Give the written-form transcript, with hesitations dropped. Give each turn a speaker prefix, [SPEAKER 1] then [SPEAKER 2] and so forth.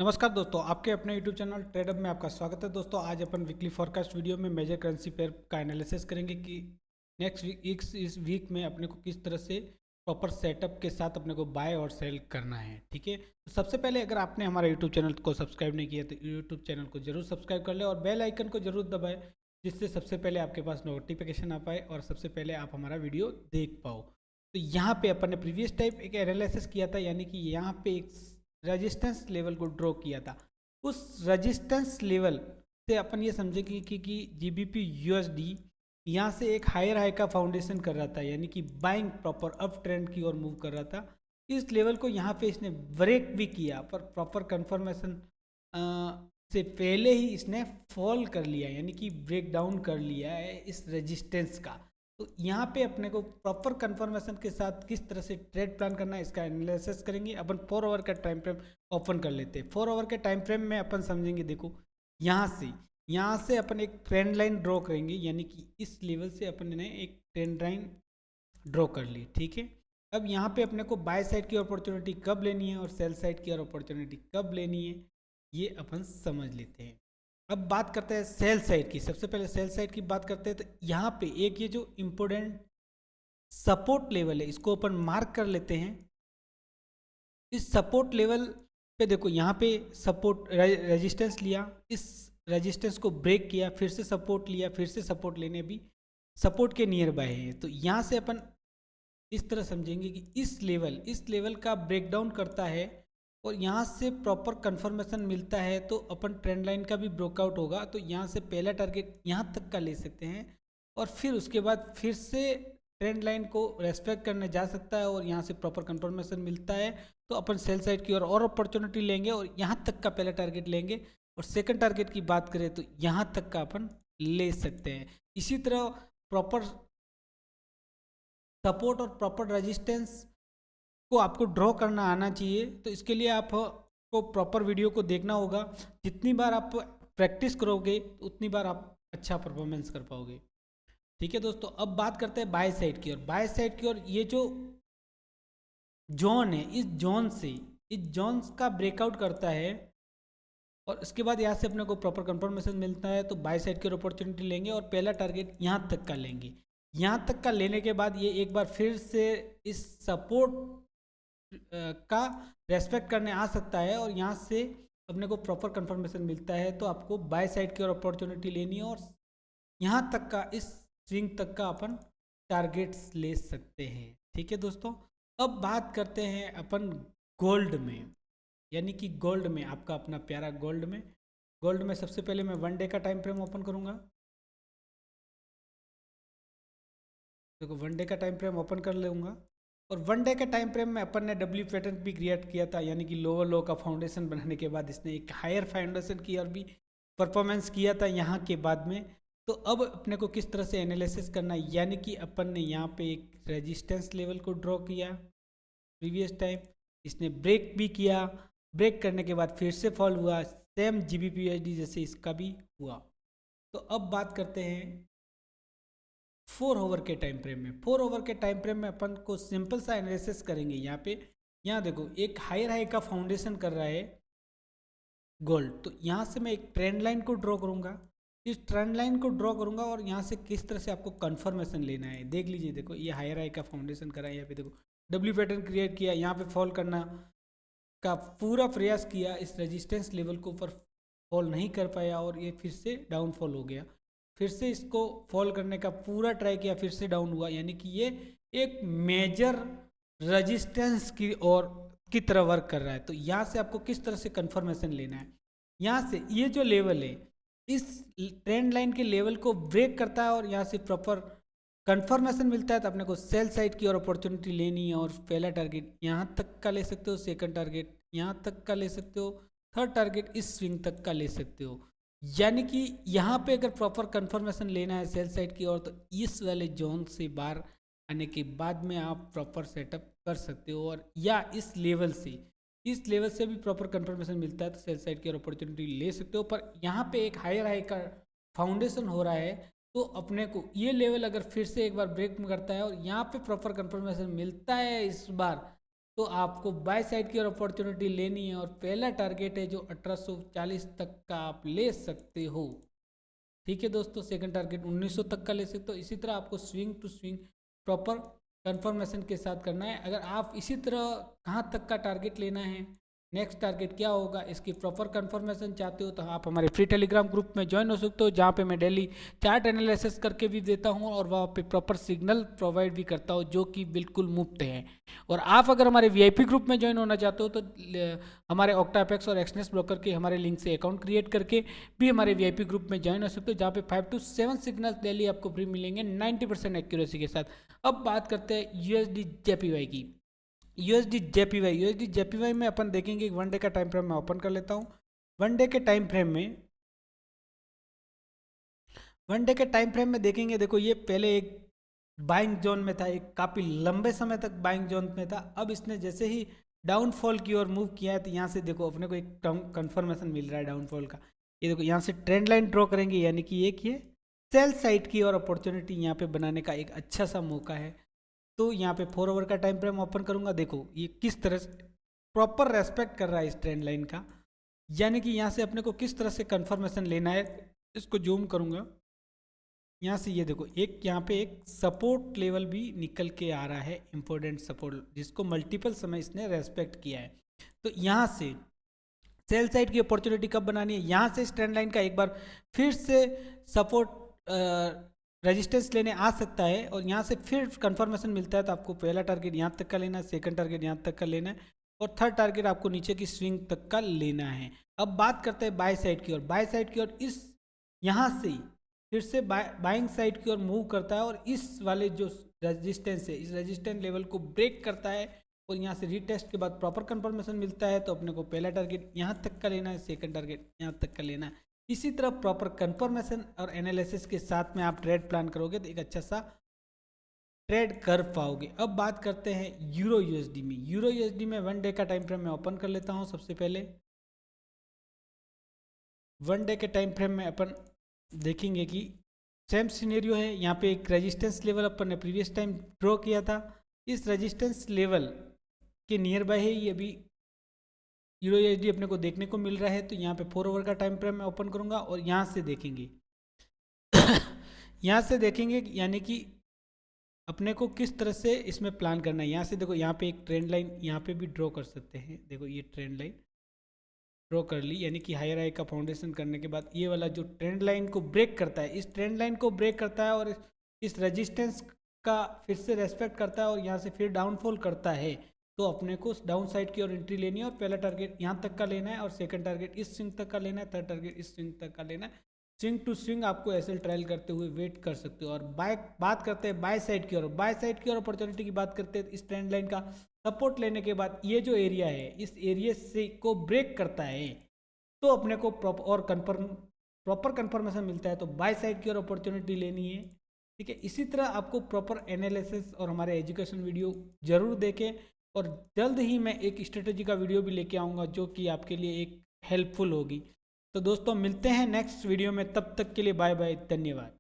[SPEAKER 1] नमस्कार दोस्तों, आपके अपने YouTube चैनल ट्रेडअप में आपका स्वागत है। दोस्तों आज अपन वीकली फॉरकास्ट वीडियो में मेजर करेंसी पेयर का एनालिसिस करेंगे कि नेक्स्ट वीक इस वीक में अपने को किस तरह से प्रॉपर सेटअप के साथ अपने को बाय और सेल करना है। ठीक है, तो सबसे पहले अगर आपने हमारा YouTube चैनल को सब्सक्राइब नहीं किया तो YouTube चैनल को जरूर सब्सक्राइब कर ले और बेल आइकन को जरूर दबाए, जिससे सबसे पहले आपके पास नोटिफिकेशन आ पाए और सबसे पहले आप हमारा वीडियो देख पाओ। तो यहाँ पे अपन ने प्रीवियस टाइप एक एनालिसिस किया था, यानी कि यहाँ पे एक रेजिस्टेंस लेवल को ड्रॉ किया था। उस रेजिस्टेंस लेवल से अपन ये समझे कि जीबीपी यूएसडी यहाँ से एक हायर हाई का फाउंडेशन कर रहा था, यानी कि बाइंग प्रॉपर अप ट्रेंड की ओर मूव कर रहा था। इस लेवल को यहाँ पे इसने ब्रेक भी किया, पर प्रॉपर कंफर्मेशन से पहले ही इसने फॉल कर लिया, यानी कि ब्रेक डाउन कर लिया है इस रेजिस्टेंस का। तो यहाँ पे अपने को प्रॉपर कंफर्मेशन के साथ किस तरह से ट्रेड प्लान करना है इसका एनालिसिस करेंगे। अपन 4 आवर का टाइम फ्रेम ओपन कर लेते हैं। 4 आवर के टाइम फ्रेम में अपन समझेंगे, देखो यहाँ से अपन एक ट्रेंड लाइन ड्रॉ करेंगे, यानी कि इस लेवल से अपन ने एक ट्रेंड लाइन ड्रॉ कर ली। ठीक है, अब यहाँ पे अपने को बाय साइड की अपॉर्चुनिटी कब लेनी है और सेल साइड की अपॉर्चुनिटी कब लेनी है, ये अपन समझ लेते हैं। अब बात करते हैं सेल साइड की। सबसे पहले सेल साइड की बात करते हैं, तो यहाँ पे एक ये जो इम्पोर्टेंट सपोर्ट लेवल है इसको अपन मार्क कर लेते हैं। इस सपोर्ट लेवल पे देखो, यहाँ पे सपोर्ट रेजिस्टेंस लिया, इस रेजिस्टेंस को ब्रेक किया, फिर से सपोर्ट लिया, फिर से सपोर्ट लेने भी सपोर्ट के नियर बाय है। तो यहाँ से अपन इस तरह समझेंगे कि इस लेवल का ब्रेकडाउन करता है और यहाँ से प्रॉपर कंफर्मेशन मिलता है, तो अपन ट्रेंड लाइन का भी ब्रेकआउट होगा। तो यहाँ से पहला टारगेट यहाँ तक का ले सकते हैं और फिर उसके बाद फिर से ट्रेंड लाइन को रेस्पेक्ट करने जा सकता है और यहाँ से प्रॉपर कंफर्मेशन मिलता है तो अपन सेल साइड की और अपॉर्चुनिटी लेंगे और यहाँ तक का पहला टारगेट लेंगे। और सेकंड टारगेट की बात करें तो यहाँ तक का अपन ले सकते हैं। इसी तरह प्रॉपर सपोर्ट और प्रॉपर रेजिस्टेंस को आपको ड्रॉ करना आना चाहिए। तो इसके लिए आपको प्रॉपर वीडियो को देखना होगा। जितनी बार आप प्रैक्टिस करोगे उतनी बार आप अच्छा परफॉर्मेंस कर पाओगे। ठीक है दोस्तों, अब बात करते हैं बाय साइड की। और बाय साइड की और ये जो जोन है, इस जोन का ब्रेकआउट करता है और इसके बाद यहाँ से अपने को प्रॉपर कंफर्मेशन मिलता है तो बाय साइड की अपॉर्चुनिटी लेंगे और पहला टारगेट यहाँ तक का लेंगे। यहाँ तक का लेने के बाद ये एक बार फिर से इस सपोर्ट का रेस्पेक्ट करने आ सकता है और यहाँ से अपने को प्रॉपर कंफर्मेशन मिलता है तो आपको बाय साइड की और अपॉर्चुनिटी लेनी है और यहाँ तक का, इस स्विंग तक का अपन टारगेट्स ले सकते हैं। ठीक है दोस्तों, अब बात करते हैं अपन गोल्ड में, यानी कि गोल्ड में आपका अपना प्यारा गोल्ड में सबसे पहले मैं 1 डे का टाइम फ्रेम ओपन करूँगा। देखो 1 डे का टाइम फ्रेम ओपन कर लूँगा और 1 डे के टाइम फ्रेम में अपन ने डब्ल्यू पैटर्न भी क्रिएट किया था, यानी कि लोअर लो का फाउंडेशन बनाने के बाद इसने एक हायर फाउंडेशन की और भी परफॉर्मेंस किया था यहाँ के बाद में। तो अब अपने को किस तरह से एनालिसिस करना है, यानी कि अपन ने यहाँ पे एक रेजिस्टेंस लेवल को ड्रॉ किया प्रीवियस टाइम, इसने ब्रेक भी किया, ब्रेक करने के बाद फिर से फॉल हुआ, सेम जीबीपीएसडी जैसे इसका भी हुआ। तो अब बात करते हैं 4 ओवर के टाइम फ्रेम में। 4 ओवर के टाइम फ्रेम में अपन को सिंपल सा एनालिसिस करेंगे। यहाँ देखो एक हायर हाई का फाउंडेशन कर रहा है गोल्ड, तो यहाँ से मैं एक ट्रेंड लाइन को ड्रॉ करूँगा। इस ट्रेंड लाइन को ड्रॉ करूँगा और यहाँ से किस तरह से आपको कंफर्मेशन लेना है देख लीजिए। देखो ये हायर हाई का फाउंडेशन करा है, यहाँ पे देखो डब्ल्यू पैटर्न क्रिएट किया, यहाँ पे फॉल करना का पूरा प्रयास किया, इस रेजिस्टेंस लेवल को ऊपर फॉल नहीं कर पाया और ये फिर से डाउनफॉल हो गया। फिर से इसको फॉल करने का पूरा ट्राई किया, फिर से डाउन हुआ, यानी कि ये एक मेजर रेजिस्टेंस की तरह वर्क कर रहा है। तो यहाँ से आपको किस तरह से कंफर्मेशन लेना है, यहाँ से ये जो लेवल है इस ट्रेंड लाइन के लेवल को ब्रेक करता है और यहाँ से प्रॉपर कंफर्मेशन मिलता है तो अपने को सेल साइड की और अपॉर्चुनिटी लेनी है और पहला टारगेट यहाँ तक का ले सकते हो, सेकंड टारगेट यहाँ तक का ले सकते हो, थर्ड टारगेट इस स्विंग तक का ले सकते हो। यानी कि यहाँ पे अगर प्रॉपर कंफर्मेशन लेना है सेल साइड की और तो इस वाले जोन से बाहर आने के बाद में आप प्रॉपर सेटअप कर सकते हो, और या इस लेवल से भी प्रॉपर कंफर्मेशन मिलता है तो सेल साइड की और अपॉर्चुनिटी ले सकते हो। पर यहाँ पे एक हायर हाई का फाउंडेशन हो रहा है तो अपने को ये लेवल अगर फिर से एक बार ब्रेक करता है और यहाँ पे प्रॉपर कंफर्मेशन मिलता है इस बार, तो आपको बाय साइड की और अपॉर्चुनिटी लेनी है और पहला टारगेट है जो 1840 तक का आप ले सकते हो। ठीक है दोस्तों, सेकंड टारगेट 1900 तक का ले सकते हो। इसी तरह आपको swing to swing proper confirmation के साथ करना है। अगर आप इसी तरह कहाँ तक का टारगेट लेना है, नेक्स्ट टारगेट क्या होगा, इसकी प्रॉपर कंफर्मेशन चाहते हो तो आप हमारे फ्री टेलीग्राम ग्रुप में ज्वाइन हो सकते हो, जहाँ पे मैं डेली चार्ट एनालिसिस करके भी देता हूँ और वहाँ पे प्रॉपर सिग्नल प्रोवाइड भी करता हूँ जो कि बिल्कुल मुफ्त है। और आप अगर हमारे वीआईपी ग्रुप में ज्वाइन होना चाहते हो तो हमारे ऑक्टापेक्स और एक्सनेस ब्रोकर के हमारे लिंक से अकाउंट क्रिएट करके भी हमारे वीआईपी ग्रुप में ज्वाइन हो सकते हो, जहाँ पे 5 to 7 सिग्नल डेली आपको फ्री मिलेंगे 90% एक्यूरेसी के साथ। अब बात करते हैं यूएसडी जेपीवाई की। यूएसडी जेपीवाई में अपन देखेंगे वन डे का टाइम फ्रेम मैं ओपन कर लेता हूँ। वन डे के टाइम फ्रेम में देखेंगे, देखो ये पहले एक बाइंग जोन में था, एक काफ़ी लंबे समय तक बाइंग जोन में था। अब इसने जैसे ही डाउनफॉल की ओर मूव किया है तो यहाँ से देखो अपने को एक कंफर्मेशन मिल रहा है डाउनफॉल का। ये देखो यहाँ से ट्रेंड लाइन ड्रॉ करेंगे, यानी कि एक ये सेल साइड की और अपॉर्चुनिटी यहाँ पे बनाने का एक अच्छा सा मौका है। तो यहाँ पे 4 आवर का टाइम फ्रेम ओपन करूँगा, देखो ये किस तरह से प्रॉपर रेस्पेक्ट कर रहा है इस ट्रेंड लाइन का, यानी कि यहाँ से अपने को किस तरह से कंफर्मेशन लेना है। इसको जूम करूँगा, यहाँ से ये देखो एक यहाँ पे एक सपोर्ट लेवल भी निकल के आ रहा है, इंपॉर्टेंट सपोर्ट, जिसको मल्टीपल समय इसने रेस्पेक्ट किया है। तो यहाँ से सेल साइड की अपॉर्चुनिटी कब बनानी है, यहाँ से इस ट्रेंड लाइन का एक बार फिर से सपोर्ट रेजिस्टेंस लेने आ सकता है और यहाँ से फिर कंफर्मेशन मिलता है तो आपको पहला टारगेट यहाँ तक का लेना है, सेकंड टारगेट यहाँ तक का लेना है और थर्ड टारगेट आपको नीचे की स्विंग तक का लेना है। अब बात करते हैं बाय साइड की ओर। बाय साइड की ओर इस यहाँ से फिर से बाइंग साइड की ओर मूव करता है और इस वाले जो रेजिस्टेंस है, इस रेजिस्टेंस लेवल को ब्रेक करता है और यहाँ से रीटेस्ट के बाद प्रॉपर कंफर्मेशन मिलता है तो अपने को पहला टारगेट यहाँ तक का लेना है, सेकंड टारगेट यहाँ तक का लेना है। इसी तरह प्रॉपर कंफर्मेशन और एनालिसिस के साथ में आप ट्रेड प्लान करोगे तो एक अच्छा सा ट्रेड कर पाओगे। अब बात करते हैं यूरो यूएसडी में। यूरो यूएसडी में वन डे का टाइम फ्रेम मैं ओपन कर लेता हूँ। सबसे पहले वन डे के टाइम फ्रेम में अपन देखेंगे कि सेम सिनेरियो है, यहाँ पे एक रेजिस्टेंस लेवल अपन ने प्रीवियस टाइम ड्रॉ किया था, इस रेजिस्टेंस लेवल के नियर बाय है ये अभी यूरो यूएसडी अपने को देखने को मिल रहा है। तो यहाँ पे 4 आवर का टाइम फ्रेम मैं ओपन करूँगा और यहाँ से देखेंगे यहाँ से देखेंगे यानी कि अपने को किस तरह से इसमें प्लान करना है। यहाँ से देखो यहाँ पे एक ट्रेंड लाइन यहाँ पे भी ड्रॉ कर सकते हैं, देखो ये ट्रेंड लाइन ड्रॉ कर ली, यानी कि हायर हाई का फाउंडेशन करने के बाद ये वाला जो ट्रेंड लाइन को ब्रेक करता है, इस ट्रेंड लाइन को ब्रेक करता है और इस रेजिस्टेंस का फिर से रेस्पेक्ट करता है और यहाँ से फिर डाउनफॉल करता है तो अपने को डाउन साइड की ओर एंट्री लेनी है और पहला टारगेट यहाँ तक का लेना है और सेकंड टारगेट इस स्विंग तक का लेना है, थर्ड टारगेट इस स्विंग तक का लेना है। स्विंग टू स्विंग आपको ऐसे ट्रायल करते हुए वेट कर सकते हो। और बात करते हैं बाय साइड की ओर। बाय साइड की ओर अपॉर्चुनिटी की बात करते हैं, इस ट्रेंड लाइन का सपोर्ट लेने के बाद ये जो एरिया है इस एरिया से को ब्रेक करता है तो अपने को प्रॉपर कंफर्मेशन मिलता है तो बाय साइड की ओर अपॉर्चुनिटी लेनी है। ठीक है, इसी तरह आपको प्रॉपर एनालिसिस और हमारे एजुकेशन वीडियो जरूर देखें और जल्द ही मैं एक स्ट्रेटेजी का वीडियो भी लेके आऊँगा जो कि आपके लिए एक हेल्पफुल होगी। तो दोस्तों मिलते हैं नेक्स्ट वीडियो में, तब तक के लिए बाय बाय, धन्यवाद।